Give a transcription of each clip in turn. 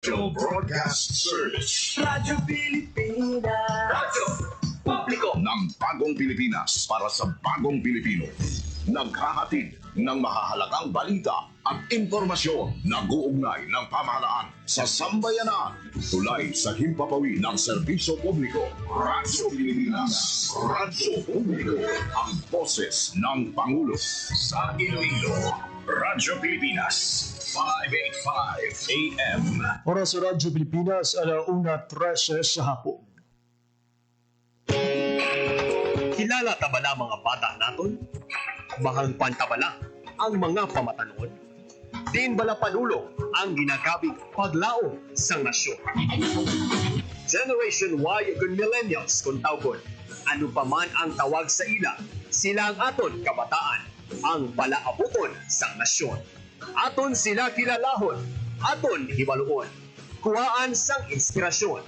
Broadcast Service. Radyo Pilipinas. Radyo Publiko ng Bagong Pilipinas para sa Bagong Pilipino. Naghahatid ng mahahalagang balita at impormasyon na guugnay ng pamahalaan sa sambayanan. Tulay sa himpapawid ng serbisyo publiko. Radyo Pilipinas. Radyo Publiko. Ang boses ng Pangulo. Sa Iloilo, Radyo Pilipinas. 585 AM. Oras sa Radyo Pilipinas, 1:13 sa hapon. Kilala ta bala mga bata naton? Mahang pantabala ang mga pamatanon? Din bala padulong ang ginagabing paglao sa nasyon. Generation Y ug millennials kung tawgon. Ano pa man ang tawag sa ila, sila ang aton kabataan, ang palaabuton sa nasyon. Aton sila kilalahon, aton hibaluon. Kuhaan sang inspirasyon.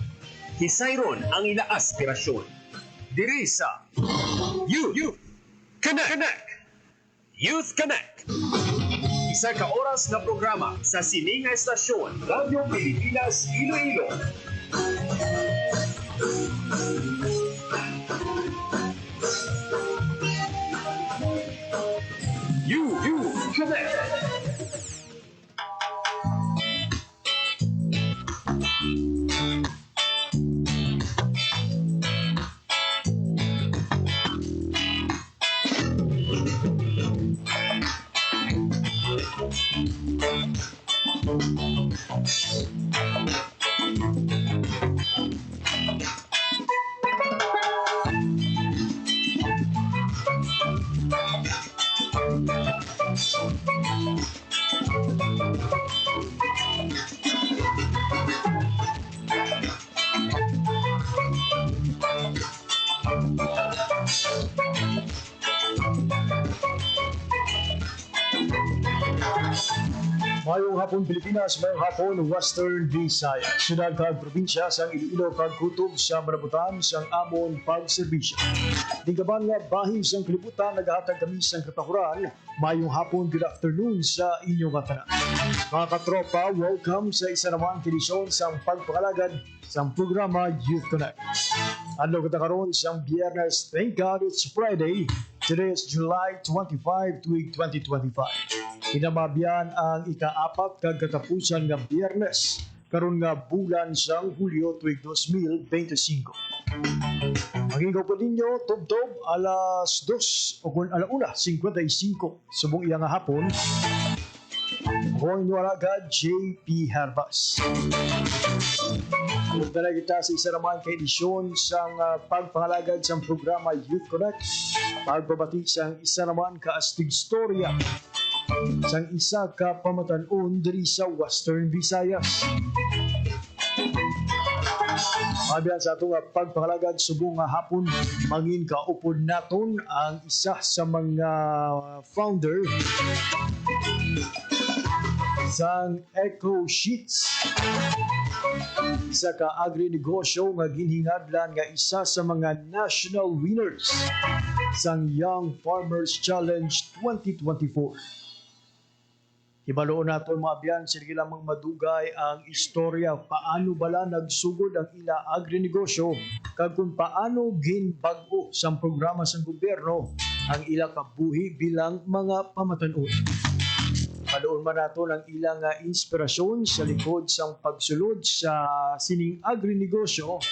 Hisayron ang ila aspirasyon. Diri sa Youth Connect. Youth Connect. Isa ka oras na programa sa sining nga estasyon, Radyo Pilipinas Iloilo. Youth Connect. Mayong hapon Pilipinas, mayong hapon Western Visayas. Syudad kag probinsya sang Iloilo kag kutob sa manabutan sang amon pagserbisyo. Tinggaban nga bahin sang kalibutan nagahatag kami sang katahuran. Mayong hapon, good afternoon sa inyong katanan. Mga katropa, welcome sa isa namang edisyon sang pagpakalagad sang programa Youth Connect. Adlaw kita karon sang Biyernes, thank God it's Friday. Today is July 25, 2025. Pinamabiyan ang ika-4 kag katapusan nga Biyernes karon nga bulan sang Hulyo tuig 2025. Ang ikaw po ninyo, tubtob, alas 2 o kung alauna, 55, subong iyang hapon. Ako ang inyong alagad, JP Herbas. Punta na kita sa isa naman ka edisyon sang pagpangalagad sa programa Youth Connect. Pagbabati sang isa naman ka astig storya sang isa ka pamatanon diri sa Western Visayas. Mabiyan sa itong pagpangalagad subong nga hapon, mangin kaupod naton ang isa sa mga founder sang Eco Sheets. Isa ka agri-negosyo nga ginhingadlan nga isa sa mga national winners sang Young Farmers Challenge 2024. Hibaloon naton mga biyan, sige lamang madugay ang istorya paano bala nagsugod ang ila agri-negosyo kag kung paano ginbag-o sa programa sa gobyerno ang ila kabuhi bilang mga pamatanon. Maloon man naton ang ilang inspirasyon sa likod sang pagsulod sa sining agri-negosyo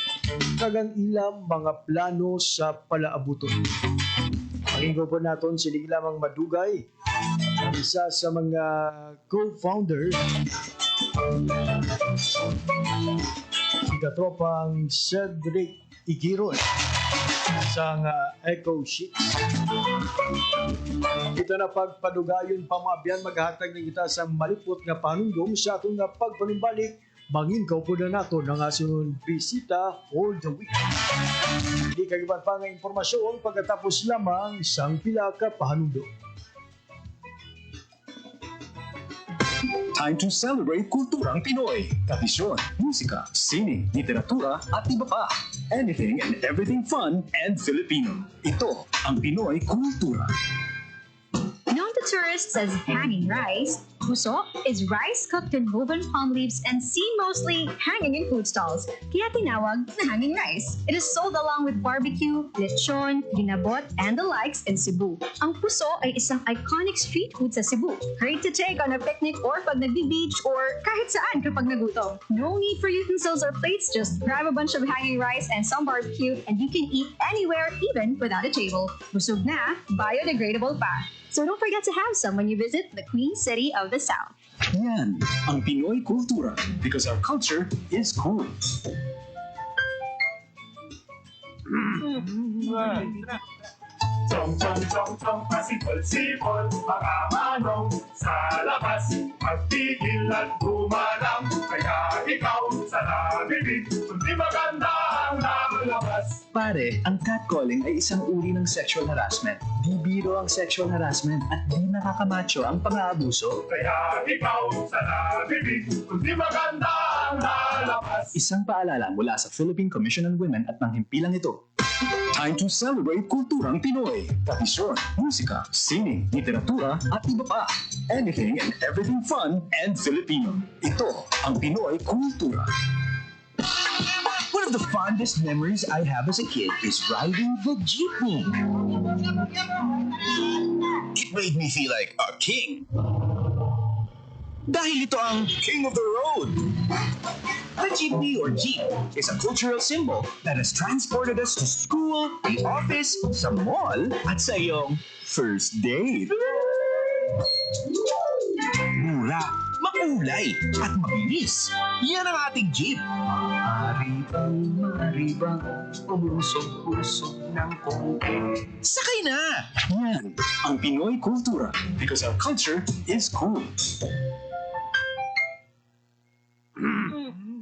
kag ang ilang mga plano sa palaabuton. Ang po naton sila lamang madugay ang isa sa mga co-founder si katropang Cedric Igiron sa Eco Sheets. Ito na pagpadugayon pamabiyan maghatag na kita sa malipot nga panunggong sa atong pagpanimbalik mangin po na nato ng asun bisita for the week. Hindi kagiban pa nga impormasyon pagkatapos lamang isang pila ka pahanundong. Time to celebrate kulturang Pinoy. Tradisyon, musika, sining, literatura at iba pa. Anything and everything fun and Filipino. Ito ang Pinoy Kultura. Now that tourist says hanging rice, puso is rice cooked in woven palm leaves and seen mostly hanging in food stalls, kaya tinawag na hanging rice. It is sold along with barbecue, lechon, ginabot, and the likes in Cebu. Ang puso ay isang iconic street food sa Cebu. Great to take on a picnic or pag nagbi-beach or kahit saan kapag nagutom. No need for utensils or plates, just grab a bunch of hanging rice and some barbecue and you can eat anywhere, even without a table. Busog na, biodegradable pa. So don't forget to have some when you visit the Queen City of the South. Yan ang Pinoy kultura because our culture is cool. Chong chong chong chong, pasipol-sipol, mga manong sa labas. Magtigil at gumanang, kaya ikaw sa nabibig, kundi maganda ang nakalabas. Pare, ang catcalling ay isang uri ng sexual harassment. Di biro ang sexual harassment at di nakakamacho ang pang-aabuso. Kaya ikaw sa nabibig, kundi maganda ang nalabas. Isang paalala mula sa Philippine Commission on Women at ng himpilang ito. Time to celebrate kulturang Pinoy. Tradisyon, musika, sining, literatura at iba pa. Anything and everything fun and Filipino. Ito ang Pinoy kultura. One of the fondest memories I have as a kid is riding the jeepney. It made me feel like a king. Dahil ito ang King of the Road. The jeepney or jeep is a cultural symbol that has transported us to school, the office, sa mall, at sa iyong first date. Mura, makulay, at mabilis. Yan ang ating jeep. Maribang, umusog-usog ng konti. Sakay na! Yan ang Pinoy kultura because our culture is cool.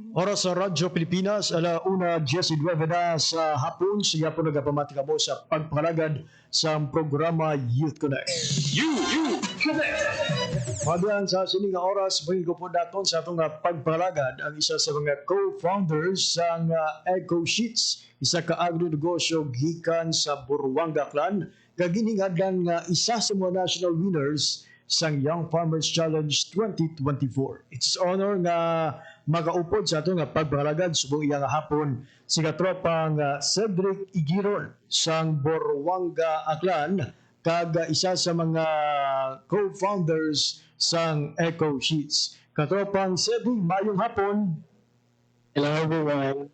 Oras sa Radyo Pilipinas, 1:19 na sa hapon. Siya po nagapamati ka mo sa pagpalagad sa programa Youth Connect. You connect! Pagyan sa sining nga oras, bringin ko po natin sa itong pagpalagad ang isa sa mga co-founders sa Eco Sheets, isa ka agro-negosyo gikan sa Buruanga Clan, kaginingad nga isa sa mga national winners sa Young Farmers Challenge 2024. It's honor nga makaupod sa ito nga pagbalagad subong iyang hapon si katropang Cedric Igiron sang Buruanga Aklan kag isa sa mga co-founders sang Eco Sheets. Katropang Cedric, mayong hapon. Hello everyone.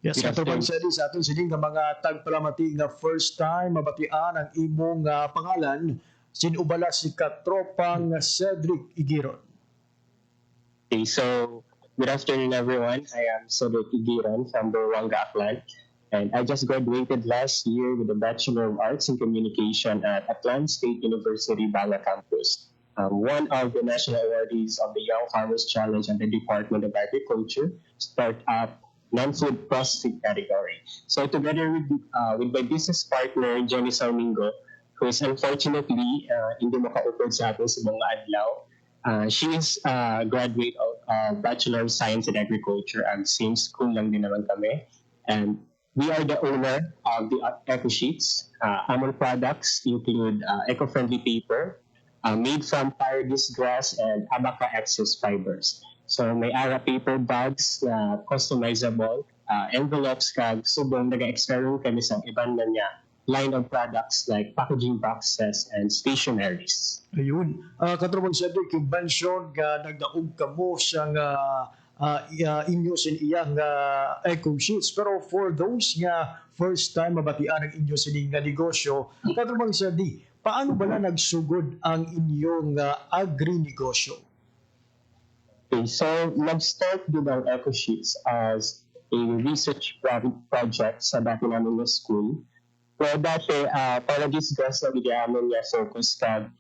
Yes, Good katropang afternoon. Cedric sa aton sining nga mga tagpalamati nga first time mabatian ang imong pangalan. Sinubala si katropang Cedric Igiron. Okay, so good afternoon everyone. I am Cedric Igiran from Buruanga Aklan, and I just graduated last year with a Bachelor of Arts in Communication at Aklan State University, Banga Campus. One of the national awardees of the Young Farmers Challenge and the Department of Agriculture, Startup Non-Food Processing category. So together with my business partner, Jenny Sarmingo, who is unfortunately hindi makaupod sa atin sa mga adlaw. She is a graduate of Bachelor of Science in Agriculture and same school lang din naman kami. And we are the owner of the Eco Sheets. Our products include eco-friendly paper made from Paradise grass and Abaca excess fibers. So may ara paper bags na customizable, envelopes kag subong nag-experiment kami sa iban na niya line of products like packaging boxes and stationaries. Ayun. Katropang Cedric, yung mention nga nagdaog ka mo siyang inyo sin iyang Eco Sheets. Pero for those nga first time mabatian ang inyo sining nga negosyo, katropang Cedric, paano ba na nagsugod ang inyong agri-negosyo? Okay, so nag-start din ang Eco Sheets as a research project sa dati namin na school. Pero dati, Paradise grass na bigyan niya focus kag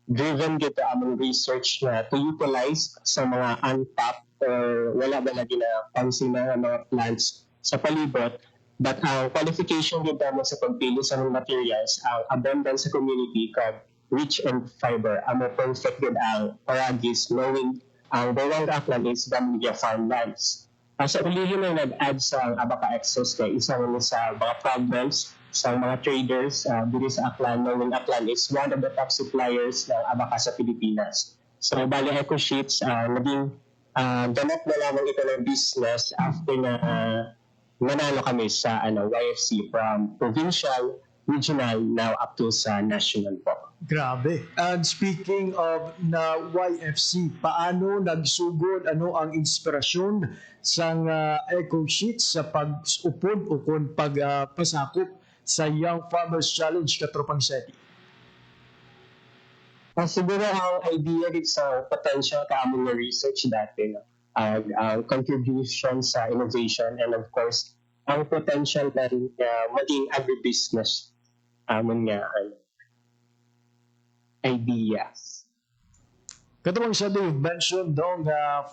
driven kita among research na to utilize sa mga untapped or wala ba lagi na pansin na mga plants sa palibot. But ang qualification kita mo sa pagpili sa mga materials, ang abundance sa community kag rich in fiber. Ang perfect din ang Paradise knowing ang Buruanga Aklan is Damigya farmlands. Sa ulihin na nag-add sa Abaca excess kay isa rin sa mga problems sa mga traders dito sa Aklan, knowing Aklan is one of the top suppliers ng abaka sa Pilipinas. So, bali Eco Sheets, naging ganap na lamang ito ng business after na nanalo kami sa YFC from provincial, regional, now up to sa national po. Grabe. And speaking of na YFC, paano nagsugod, ano ang inspirasyon sa Eco Sheets sa pag-upod o kung pagpasakop sa Young Farmers Challenge Katropang City? Siguro ang idea din sa potential kaamon na research dati, ang contribution sa innovation, and of course, ang potential na rin maging agribusiness amon nga ideas. Katapang sa you've mentioned dong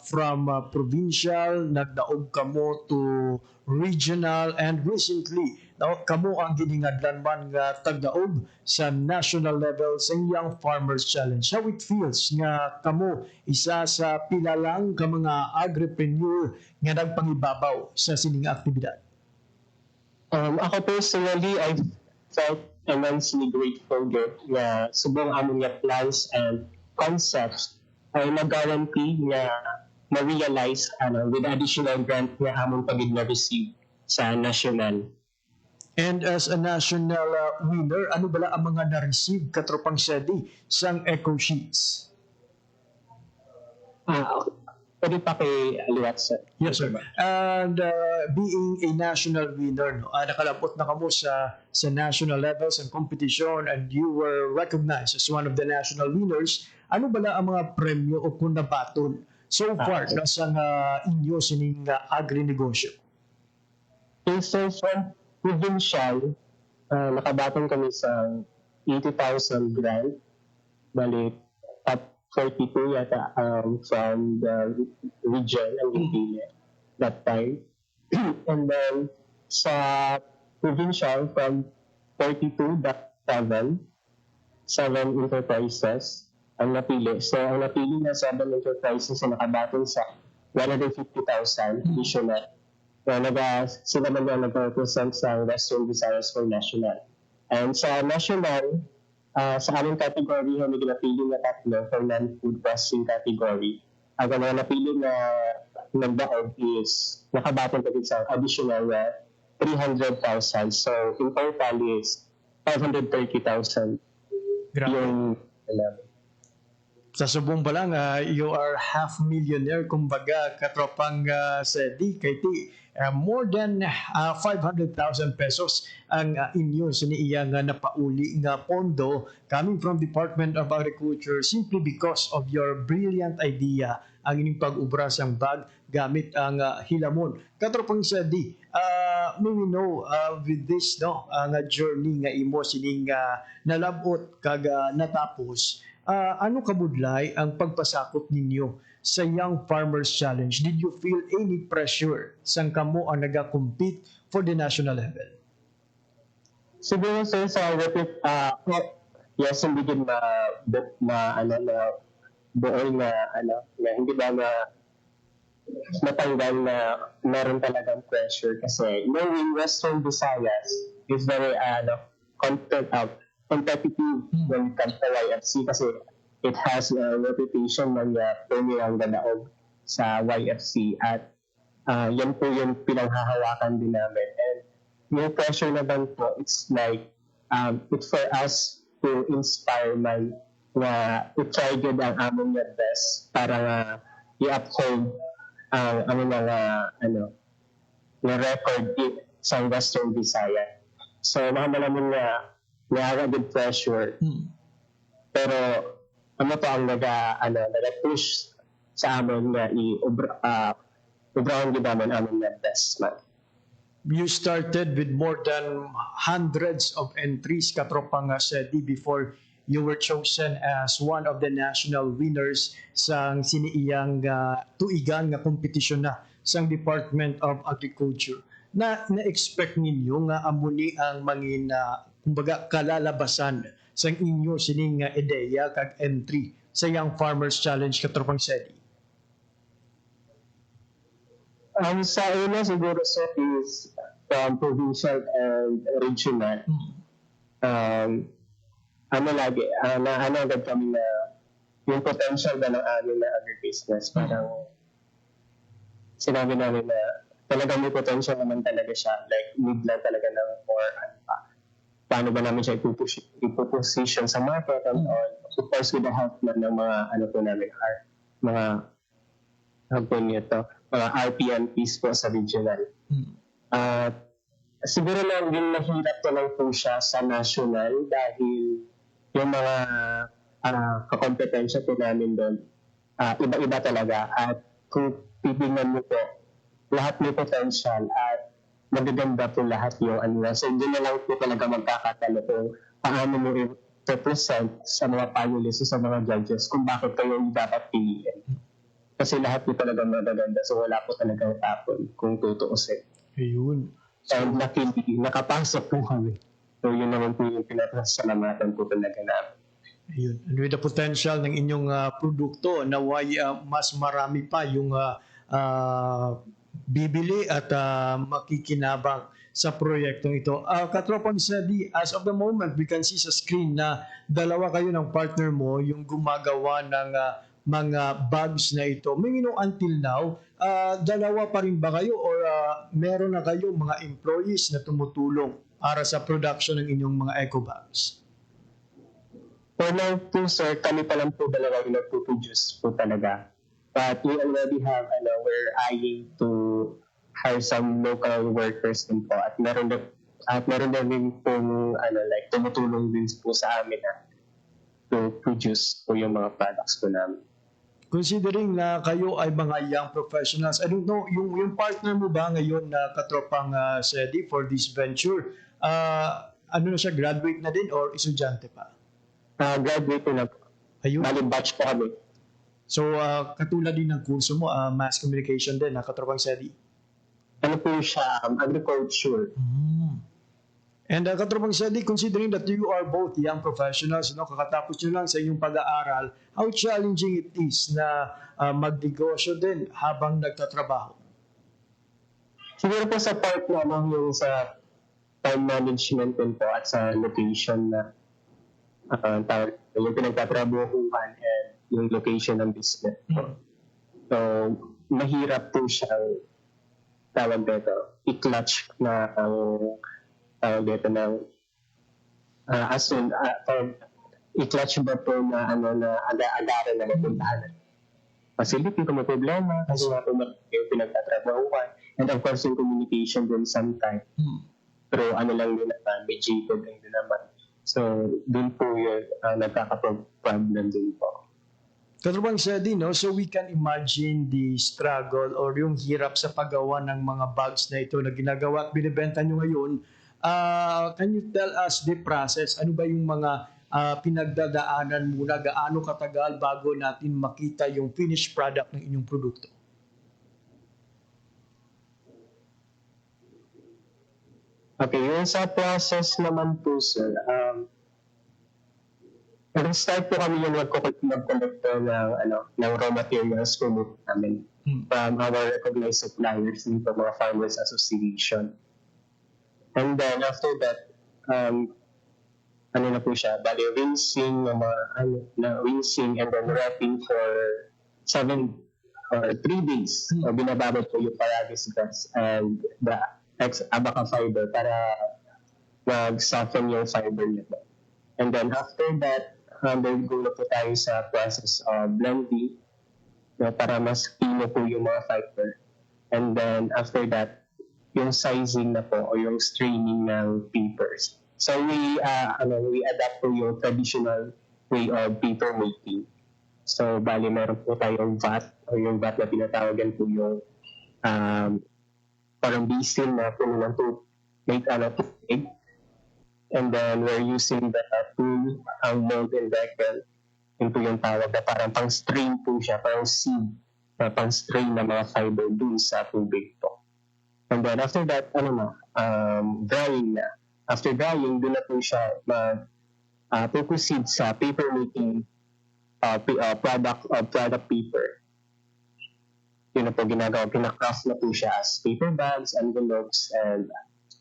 from provincial, nagdaog kamo to regional, and recently, kamo ang giningadlan man nga tagdaog sa national level sa Young Farmers Challenge. How it feels nga kamo isa sa pilalang ka mga agripreneur nga nagpangibabaw sa sining aktibidad? Ako personally, I felt immensely grateful nga subong among nga plans and concepts ay mag-guarantee nga ma-realize with additional grant nga among pagid na receive sa national. And as a national winner, ano bala ang mga na-receive Katropang Sedi sang Eco Sheets? Pwede pa kay Liwat, sir. Yes, sir. And being a national winner, nakalapot na kamo sa national levels and competition, and you were recognized as one of the national winners. Ano bala ang mga premyo o kung nabaton so far sa inyo sining agri-negosyo? So from provincial, nakabaton kami sa 80,000 grant. Bali, top 42 yata from the region ang Pili that time. And then sa provincial from 42, that 7 enterprises ang napili. So ang napili na 7 enterprises na nakabaton sa 150,000 national. Sila man yung nag-represent sa Western Visayas for national. And sa national, sa aming category, may napili na 3 for non-food processing category. Ang mga napili na nagdaog is nakabatong pa sa additional 300,000. So, in total is 530,000. Yung sa subong pa lang, you are half millionaire, kumbaga, Katropang Sedi, kay ti more than 500,000 pesos ang inyo sa iyang napauli nga pondo coming from Department of Agriculture simply because of your brilliant idea ang inyong pag-ubra sang bag gamit ang hilamon. Katropang Sedi, may we know with this ang journey nga imo sining nalabot kag natapos, ano kabudlay ang pagpasakop ninyo sa Young Farmers Challenge? Did you feel any pressure sang kamo ang naga-compete for the national level? Siguro sir sa yes, hindi din buoy na hindi ba matanggal na meron talagang pressure kasi knowing Western Visayas is very competitive when it comes to YFC kasi it has a reputation ng premier ang ganaog sa YFC at yan po yung pinanghahawakan din namin. And yung pressure naman po, it's like it's for us to inspire man na i-try good ang among nga best para i-uphold ang among mga na record sa Western Visayas. So naman nga good pressure. Pero ano to ang naga-push sa amin na i-ubrahan din namin aming na best man. You started with more than hundreds of entries, Katropang Sedi, before you were chosen as one of the national winners sa siniiyang tuigan nga kompetisyon na sa Department of Agriculture. Na-expect ninyo nga amuni ang mangin kumbaga kalalabasan sa inyo sining ideya kag entry sa Young Farmers Challenge Katropang Sedi? Sa una siguro sir is from provincial and regional, um, agad kami na yung potential ba ng amin na agribusiness, parang sinabi namin na talagang may potential naman talaga siya, like need lang talaga ng more, paano ba namin siya ipoposition sa market and all. Of course, with the help na ng mga, po namin, mga, mga RPMPs po sa regional. Siguro lang din mahirap to lang po siya sa national dahil yung mga kakompetensya po namin doon, iba-iba talaga. At kung titingnan mo po, lahat may potential at magaganda po lahat yung So, hindi na lang po talaga magkakatalo kung paano mo i-represent sa mga panelists sa mga judges kung bakit kayo yung dapat piliin. Kasi lahat po talaga magaganda. So, wala po talagang tapon kung tutuusin. Ayun. And luckily, nakapasok po kami. So, yun naman po yung pinapasalamatan po talaga namin. Ayun. And with the potential ng inyong produkto, naway mas marami pa yung bibili at makikinabang sa proyektong ito. Katropang Sedi, as of the moment, we can see sa screen na dalawa kayo ng partner mo yung gumagawa ng mga bags na ito. Meaning until now, dalawa pa rin ba kayo or meron na kayong mga employees na tumutulong para sa production ng inyong mga eco bags? For now po, sir, kami pa lang po dalawa yung nagpo-produce po talaga. But we already have, we're eyeing to hire some local workers din po. At meron na rin pong, tumutulong din po sa amin to produce po yung mga products po namin. Considering na kayo ay mga young professionals, I don't know, yung partner mo ba ngayon na katropang Sedi for this venture, na siya, graduate na din or estudyante pa? Graduate po na po. Ayun. Bali batch po kami. So, katulad din ng kurso mo, mass communication din, katropang Sedi? Ano po siya? Agriculture. And katropang Sedi, considering that you are both young professionals, kakatapos nyo lang sa inyong pag-aaral, how challenging it is na magnegosyo din habang nagtatrabaho? Siguro po sa part naman yung sa time management din po at sa location na yung pinagtatrabahuhan and yung location ng business. So, mahirap po siyang tawag dito, i-clutch na ang tawag dito ng i-clutch ba po na aga-agaran na napuntahan. Facility kung may problema, kasi nga po yung pinagtatrabahuhan. And of course, yung communication din sometimes. Pero lang din naman, mediated din naman. So, dun po yun, nagkaka-problem din po. Katropang Sedi, so we can imagine the struggle or yung hirap sa paggawa ng mga bags na ito na ginagawa at binibenta nyo ngayon. Can you tell us the process? Ano ba yung mga pinagdadaanan muna? Gaano katagal bago natin makita yung finished product ng inyong produkto? Okay, yung sa process naman po, sir, nag-start po kami yung mag-collector ng raw materials po namin from our recognized suppliers dito, mga Farmers Association. And then after that, na po siya, bali rinsing, rinsing and then wrapping for 3 days. Binababad po yung Paragus grass and the abaca fiber para mag-soften yung fiber niya. And then after that, go na po tayo sa process of blending para mas pino po yung mga fiber. And then after that, yung sizing na po o yung straining ng papers. So we adapt po yung traditional way of paper making. So bali meron po tayong vat o yung vat na tinatawagan po yung parang basin na puno ng tubig. And then we're using the tool, ang mold and decal. Yun po yung tawag na parang pang-strain po siya, parang seed na pang-strain na mga fiber dun sa tubig po. And then after that, drying na. After drying, dun na po siya proceed sa paper making product paper. Yun na po ginagawa, pinacraft na po siya as paper bags, envelopes, and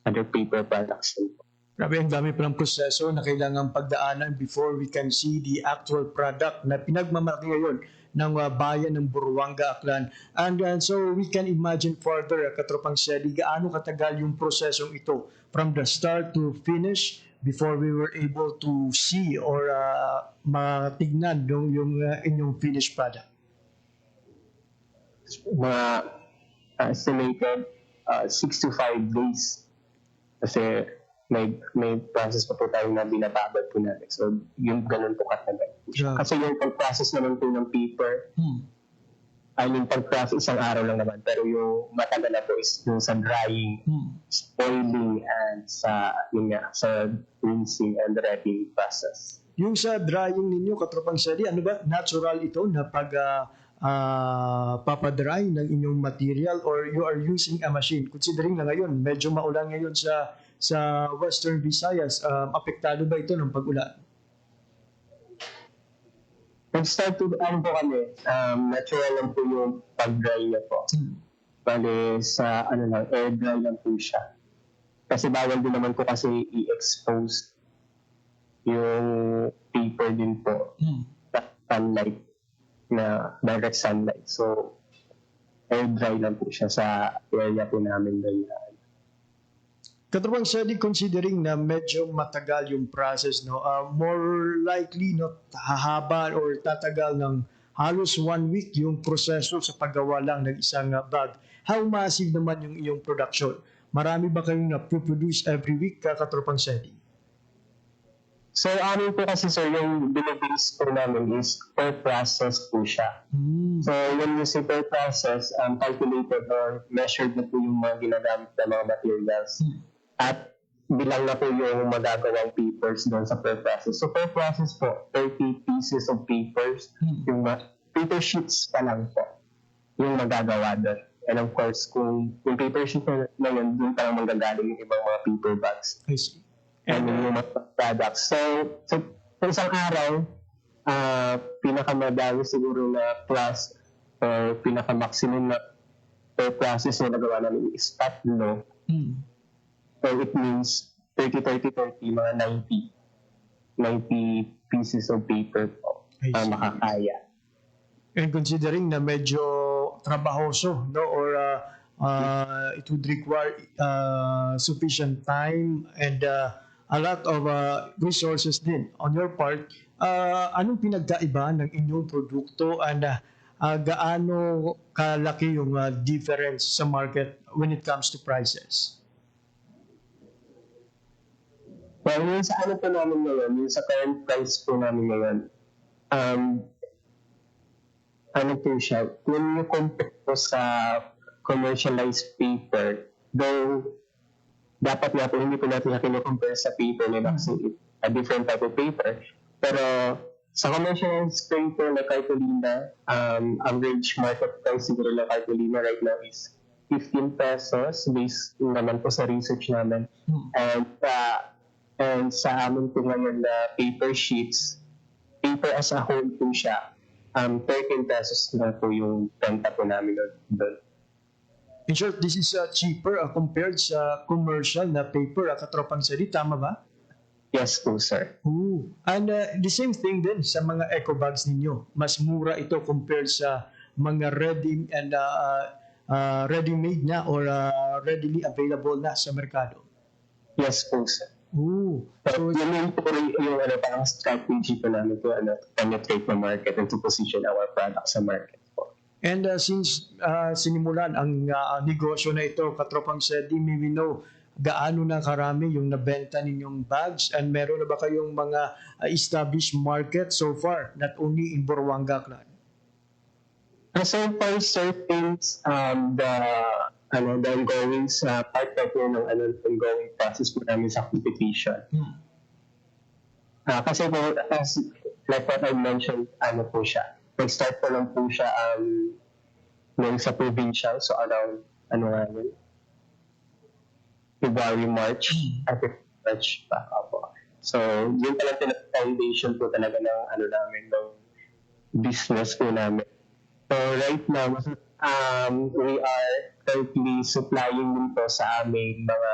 other paper products din po. Grabe, ang dami palang proseso na kailangang pagdaanan before we can see the actual product na pinagmamalaki ngayon ng bayan ng Buruanga, Aklan. And so we can imagine further, Katropang Sedi, gaano katagal yung prosesong ito from the start to finish before we were able to see or matignan yung inyong finished product? Mga estimated 6 to 5 days. Kasi may process pa po tayo na binababad po natin. So, yung ganun po katagal. Yeah. Kasi yung pag-process naman po ng paper, I mean, pag-process isang araw lang naman. Pero yung matagal na po is yung sa drying, spoiling, and sa rinsing and wrapping process. Yung sa drying ninyo, Katropang Sedi, ano ba? Natural ito na pag papadry ng inyong material or you are using a machine? Considering na ngayon, medyo maulan ngayon sa Western Visayas, apektado ba ito ng pag-ulan? Nag-start to, ano po kami, natural lang po yung pag-dry niya po. Bale, sa air dry lang po siya. Kasi bawal din naman po kasi i-expose yung paper din po sa sunlight, na direct sunlight. So, air dry lang po siya sa area po namin ganyan. Katropang Sedi, considering na medyo matagal yung process, no, more likely no, hahaba or tatagal ng halos 1 week yung proseso sa paggawa lang ng isang bag. How massive naman yung iyong production? Marami ba kayong na-produce every week, Katropang Sedi? So, amin po kasi sir, yung binibase po namin is per process po siya. So, when you say per process, calculated or measured na po yung mga ginagamit na mga materials. At bilang na po yung magagawang papers doon sa per process. So, per process po, 30 pieces of papers, yung paper sheets pa lang po, yung magagawa doon. And of course, kung yung paper sheet na yun, doon pa lang magagaling yung ibang mga paper bags. I see. And yung mga products. So sa isang araw, pinakamadami siguro na plus or pinaka-maximum na per process na nagawa namin is 3. So it means 30, mga 90 pieces of paper po makakaya. And considering na medyo trabahoso, no, or it would require sufficient time and a lot of resources din on your part, anong pinagkaiba ng inyong produkto and gaano kalaki yung difference sa market when it comes to prices? Well, yung sa ano po namin ngayon, yung sa current price po namin ngayon, ano po siya, when you compare po sa commercialized paper, though dapat nga po hindi po natin kino-compare sa paper nila kasi a different type of paper. Pero sa commercialized paper na Cartolina, average market price siguro na Cartolina right now is 15 pesos based naman po sa research namin. And sa amin po ngayon na paper sheets, paper as a whole po siya, 13 pesos na po yung benta po namin doon. In short, this is cheaper compared sa commercial na paper, Katropang Sedi, tama ba? Yes po, sir. Ooh. And the same thing din sa mga eco bags ninyo. Mas mura ito compared sa mga ready and ready-made na or readily available na sa merkado. Yes po, sir. Ooh. So, yun po yung parang strategy po namin to penetrate the market and to position our product sa market po. And since sinimulan ang negosyo na ito, Katropang Sedi, may we know gaano na karami yung nabenta ninyong bags and meron na ba kayong mga established market so far, not only in Buruanga, Aklan? So far, sir, things, the ongoing part na po ng ongoing process po namin sa competition. Kasi po, as like what I mentioned, po siya. Nag-start po lang po siya nung sa provincial, so around, February, March, March pa po. So, yun pala foundation po talaga ng namin, ng business po namin. So, right now, we are currently supplying din po sa aming mga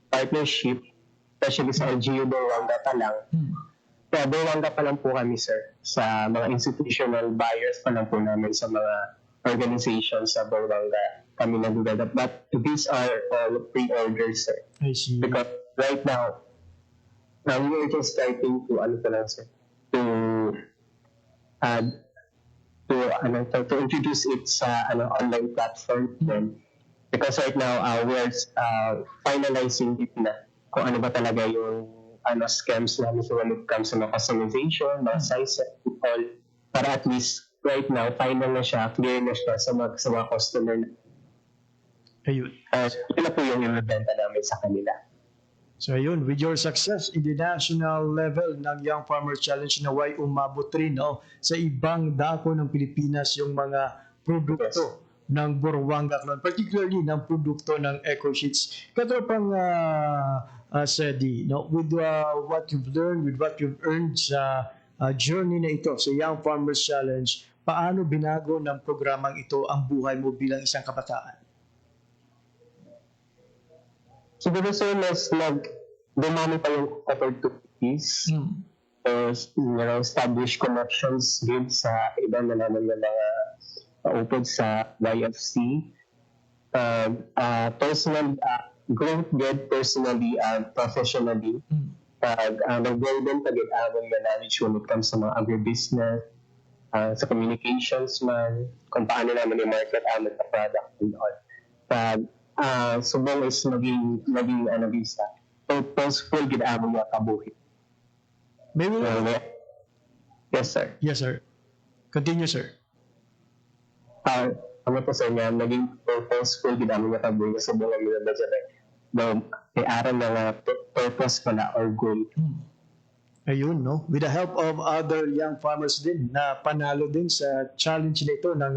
partnership, especially sa LGU Buruanga pa lang. Kaya Buruanga pa lang po kami, sir. Sa mga institutional buyers pa lang po namin sa mga organizations sa Buruanga kami nag-develop. But these are all pre-orders, sir. I see. Because right now we are just starting to, to add, to introduce it sa online platform then. Because right now, we are finalizing it na kung ano ba talaga yung scams namin so when it comes to mga customization, mga sizes, all. Para at least, right now, final na siya, clear na siya sa mga customer na. Ayun. Ito na po yung ibibenta namin sa kanila. So ayun, with your success in the national level ng Young Farmer Challenge, naway umabot rin sa ibang dako ng Pilipinas yung mga produkto ng Buruanga Clan, particularly ng produkto ng EcoSheets. Katropang Sedi, with what you've learned, with what you've earned sa journey na ito, sa Young Farmers Challenge, paano binago ng programang ito ang buhay mo bilang isang kabataan? Siguro sir, mas dumami pa yung opportunities. Establish connections din sa ibang na naman ng mga upod sa YFC. Personal growth good personally and professionally. Nag-grow din pag-iawang na knowledge when it comes sa mga agribusiness, sa communications man, kung paano naman i-market namin sa product and all. Subong is maging visa. Purposeful gid-awang mga kabuhi. Maybe. Yes, sir. Yes, sir. Continue, sir. Ano po sir nga, naging purposeful gid-awang mga kabuhi sa subong ang mga budget may aral na purpose pala or goal. Ayun, no? With the help of other young farmers din na panalo din sa challenge na ito ng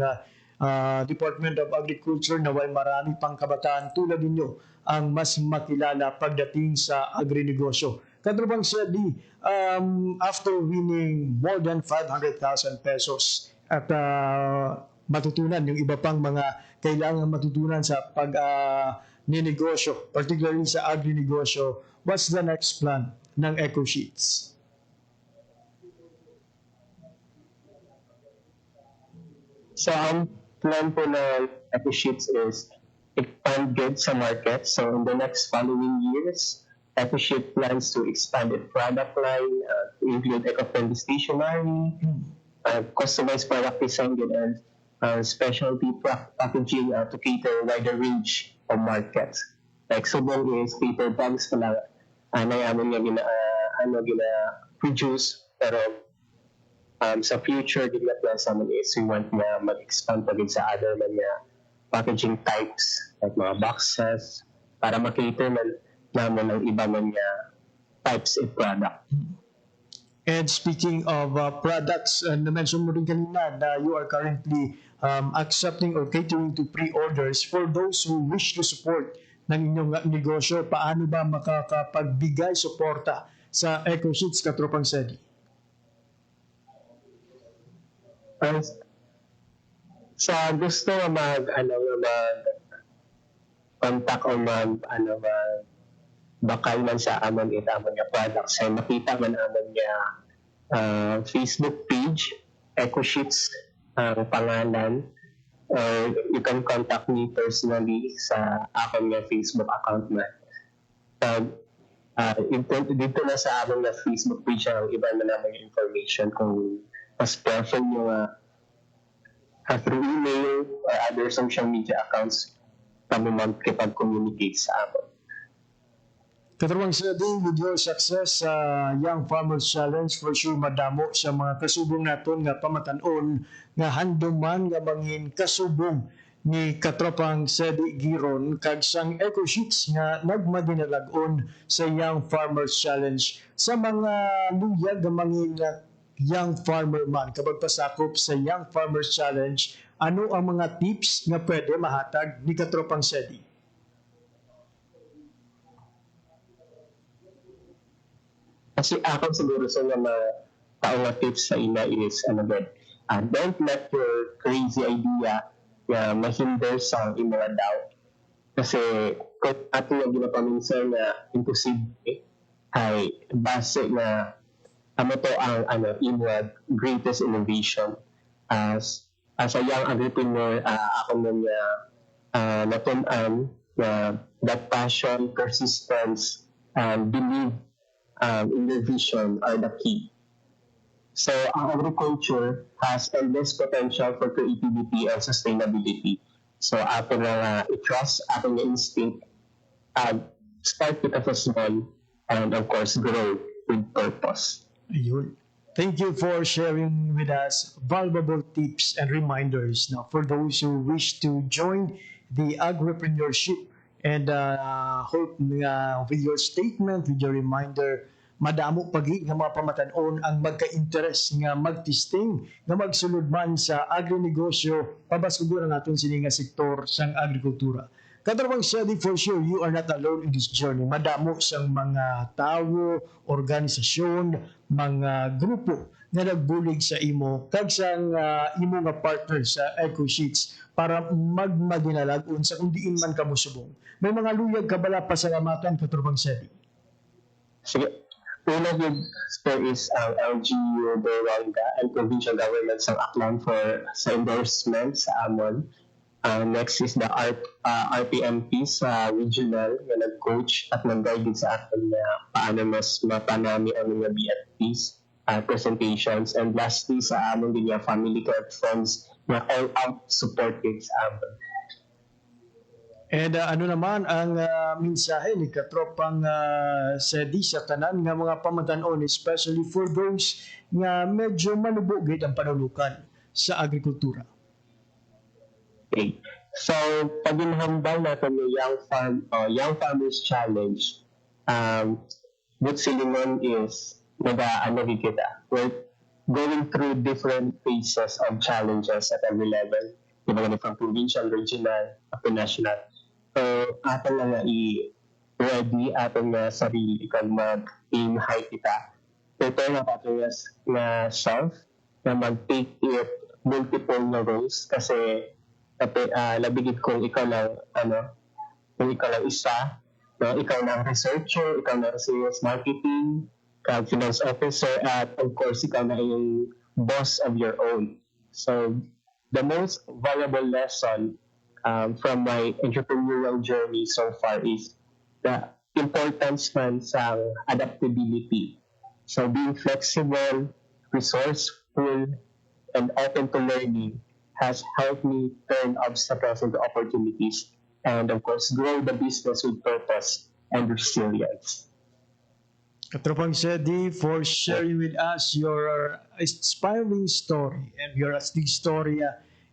Department of Agriculture na may marami pang kabataan tulad ninyo ang mas makilala pagdating sa agrinegosyo. Katrubang Sedi, after winning more than 500,000 pesos at matutunan yung iba pang mga kailangan matutunan sa ninegosyo, particularly sa agri-negosyo, what's the next plan ng EcoSheets? So, ang plan po ng EcoSheets is expand good sa market. So, in the next following years, EcoSheets plans to expand its product line to include eco-friendly stationery, customized product design, and specialty packaging to cater a wider range of markets. Like subong is paper bags pala nayaman nga gina-produce pero sa future gina plan sa amin is we want na mag-expand pa din sa other mga packaging types like mga boxes para makater naman ng iba mga types of product. And speaking of products, na-mention mo rin kanina na you are currently accepting or catering to pre-orders. For those who wish to support ng inyong negosyo, paano ba makakapagbigay suporta sa EcoSheets, Katropang Sedi? Sa gusto mag-contact o bakal man sa amon nga products ay makita man amon nga Facebook page EcoSheets ang pangalan or you can contact me personally sa akong nga Facebook account man. Dito na sa amon nga Facebook page ang iba na naman yung information kung mas prefer nyo through email or other social media accounts kami magkipag-communicate sa amon. Katrawang Sedi, with your success sa Young Farmers Challenge, for sure madamo sa mga kasubong naton nga pamatanon nga handuman nga mangin kasubong ni Katropang Sedi Giron kag sang EcoSheets nga nagmadinalagon sa Young Farmers Challenge sa mga luyag nga mangin young farmer man. Kapag pasakop sa Young Farmers Challenge, ano ang mga tips nga pwede mahatag ni Katropang Sedi? Kasi ako siguro sa mga taong tips sa ina is don't let your crazy idea mahinder sa imong doubt. Kasi kung ato yung ginapaminsan na imposible ay base na amo to ang greatest innovation as a young entrepreneur. Ako mo nga natunan na that passion, persistence, and belief in your vision are the key. So ang agriculture has endless potential for creativity and sustainability. So ato na i-trust, ato na instinct, start with a small and of course grow with purpose. Ayun. Thank you for sharing with us valuable tips and reminders now for those who wish to join the agripreneurship. And hope with your statement, with your reminder, madamo pagi nga mga pamatanon ang magka-interest nga magtisting nga magsulod man sa agrinegosyo pabaskugon ang aton sini nga sektor sang agrikultura. Katarabang Shady, for sure, you are not alone in this journey. Madamo sang mga tao, organisasyon, mga grupo na nagbulig sa imo, kag sang imo nga partner sa EcoSheets para magmadinalagon sa kung diin man ka musubong. May mga luyag kabala pasalamatan, Katarabang Shady. Sige. Una with there is ang LGU Borwanga and provincial government sa Aklan for sa endorsement sa amon. Next is the RPMP sa regional na nag-coach at nag-guide sa atin na paano mas mapanami ang mga BFPs presentations. And lastly sa amon din yung family care friends na all-out supported sa amon. And ano naman ang mensahe ni Katropang Sedi sa tanan nga mga pamatanon, especially for those nga medyo manubugid ang panulukan sa agrikultura? Okay. So, pag inhambal natin yung Young Farmers Challenge, what silingon is kita. We're going through different phases of challenges at every level. Diba from provincial, regional, up to national. So, atin lang i-ready atin na sarili kag mag-aim high kita. Prepare na atin na self na mag-take it multiple na roles kasi labigit kung ikaw lang isa, no? Ikaw na researcher, ikaw na sales marketing, kag finance officer, at of course ikaw na yung boss of your own. So the most valuable lesson from my entrepreneurial journey so far is the importance man sa adaptability. So being flexible, resourceful, and open to learning has helped me turn obstacles into opportunities and, of course, grow the business with purpose and resilience. Katropang Sedi, for sharing with us your inspiring story and your astig story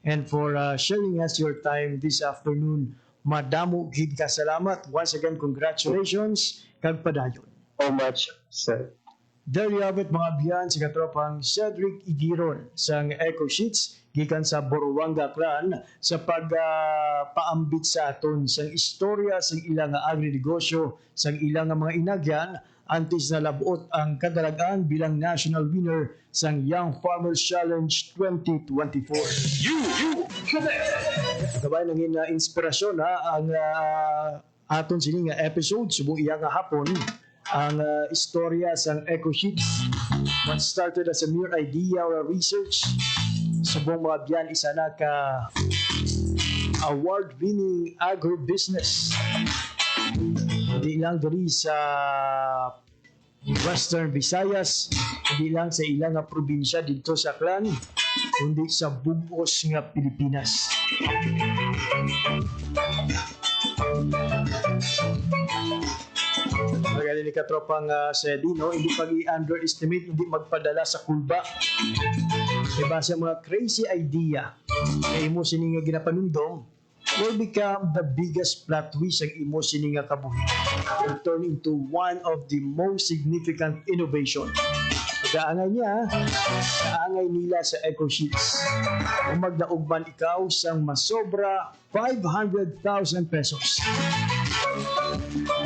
and for sharing us your time this afternoon. Madamo gid ka salamat. Once again, congratulations kag padayon. So much, sir. There you have it, mga biyan, si Katropang Cedric Igiron sang EcoSheets gikan sa Boruanga Clan sa pagpaambit sa aton sang istorya sang ilang agrinegosyo sang ilang mga inagyan antes na labot ang kadalagan bilang national winner sang Young Farmers Challenge 2024. Gabay nangin na inspirasyon ang aton sini nga episode subong iya nga hapon ang istorya sang EcoSheets. What started as a mere idea or a research, subong mga biyan isa na ka award-winning agribusiness. Hindi lang diri sa Western Visayas, hindi lang sa ilang nga probinsya dito sa Aklan, kundi sa bugos nga Pilipinas. Magaling ni Katropang Sedi, no? Hindi pag i-underestimate, hindi magpadala sa kulba. Diba sa mga crazy idea na imo sini nga ginapanundong will become the biggest plot twist ang imo sini nga kabuhi. Will turn into one of the most significant innovation. Kaangay niya, kaangay nila sa EcoSheets. Kung magdaugman ikaw sang masobra 500,000 pesos.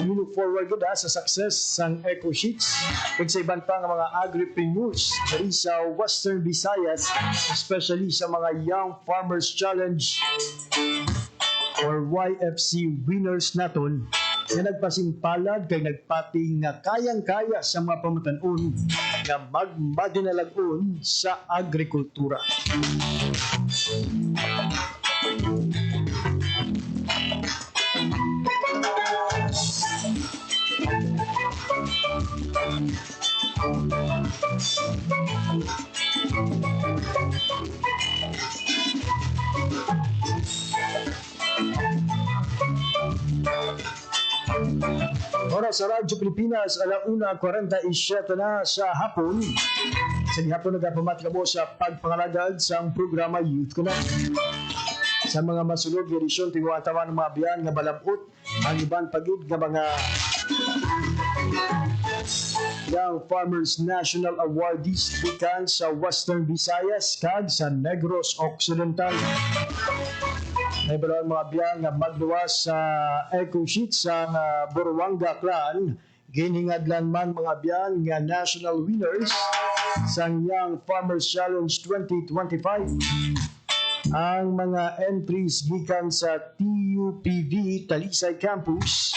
We look forward to sa success sang EcoSheets kung sa ibang pa ng mga agripreneurs dali sa Western Visayas, especially sa mga Young Farmers Challenge or YFC winners naton nga nagpasimpalad kay nagpating nga kayang-kaya sa mga pamatanon nga magmadinalagon sa agrikultura. Oras sa Radyo Pilipinas, 1:47 na sa hapon. Sa hapon nagapamati mo sa pagpangalagad sa programa Youth Connect. Sa mga masulog na edisyon, tingwatawan ng mga biyan nga balabot ang ibang pagid nga mga Young Farmers National Awardees gikan sa Western Visayas kag sa Negros Occidental. May balawang mga biyang nga magluwas sa eco sheet sa Boruanga Clan. Ginhingadlan man mga biyang nga national winners sa Young Farmers Challenge 2025. Ang mga entries gikan sa TUPV Talisay Campus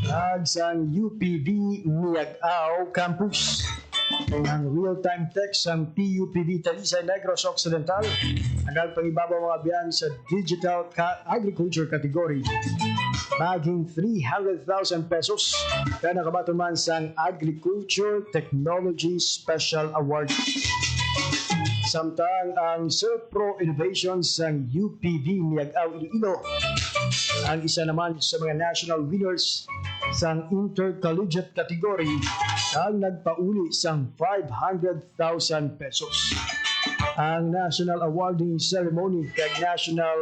ag sa UPV Miag-Ao Campus. Ang real-time text ng TUPV Talisay Negros Occidental ang nagpangibabaw mga biyan sa Digital Agriculture category. Maging 300,000 pesos kaya nakabato man sa Agriculture Technology Special Award. Samtang ang Serpro Innovations ng UPV Miag-Ao Iloilo ang isa naman sa mga national winners sa intercollegiate category ang nagpauli sang 500,000 pesos. Ang national awarding ceremony kay national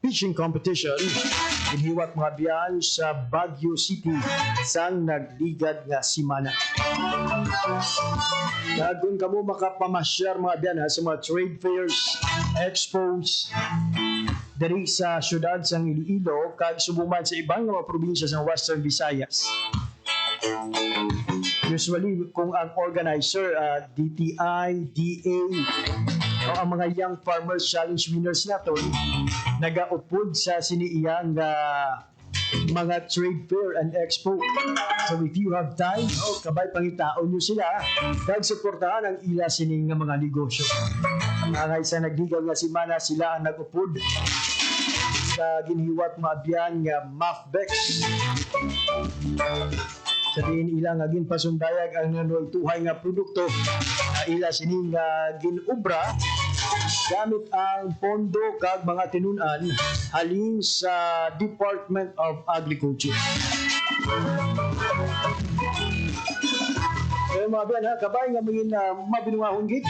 pitching competition iniwat mga biyan sa Baguio City sang nagligad nga simana. Kung kamo makapamasyar mga biyan sa mga trade fairs, expos, dari sa syudad sang Iloilo kag subuman sa ibang mga probinsya sa Western Visayas. Usually, kung ang organizer, DTI, DA, o ang mga Young Farmers Challenge winners nato, nagaupod sa siniiyang mga trade fair and expo. So if you have time, kabay pangitaon nyo sila, kag suportahan ang ila sining nga mga negosyo. Ang isa nagdigal nga simana sila ang nag-upod sa ginhiwat mga biyan nga MAFBEX. Sa tiin ila nga ginpasundayag ang nanoy tuhay nga produkto ila sining ginubra gamit ang pondo kag mga tinunan halin sa Department of Agriculture. So mga biyan kabay nga mga mabinungahon gid.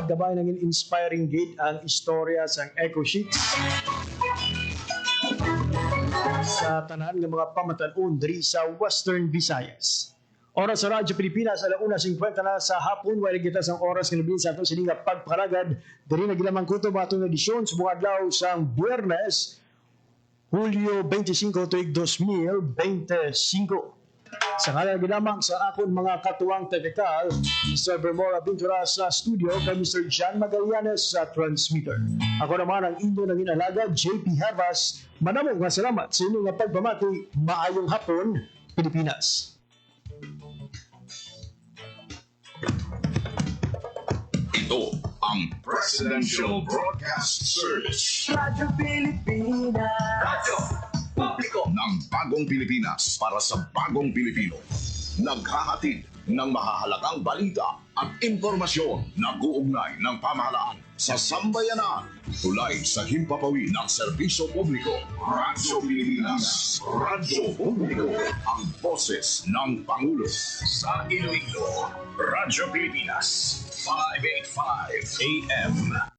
Gabay naging inspiring gid ang istorya sa eco sheets sa tanan ng mga pamatanon diri sa Western Visayas. Oras sa Radyo Pilipinas, 1:50 na sa hapon. Wala kita sa oras ng labing sa itong sininga pagparagad. Diri na gilamang kuto mga itong edisyon sa mga adlaw sa Biyernes, Hulyo 25 tuig 2025. Sa ngalan ginamang sa akon mga katuwang teknikal, Mr. Bermora Ventura sa studio kay Mr. John Magallanes sa transmitter. Ako naman ang inyo ng inalaga, JP Harvas. Manamong nga salamat sa inyong pagpamati. Maayong hapon, Pilipinas. Ito ang Presidential Broadcast Service. Radyo Pilipinas. Radyo Publiko ng Bagong Pilipinas para sa Bagong Pilipino. Naghahatid ng mahahalagang balita at impormasyon na guugnay ng pamahalaan sa sambayanan. Tulay sa himpapawid ng serbisyo publiko. Radyo Pilipinas. Radyo Publiko. Ang boses ng Pangulo sa Iloilo. Radyo Pilipinas. 585 AM.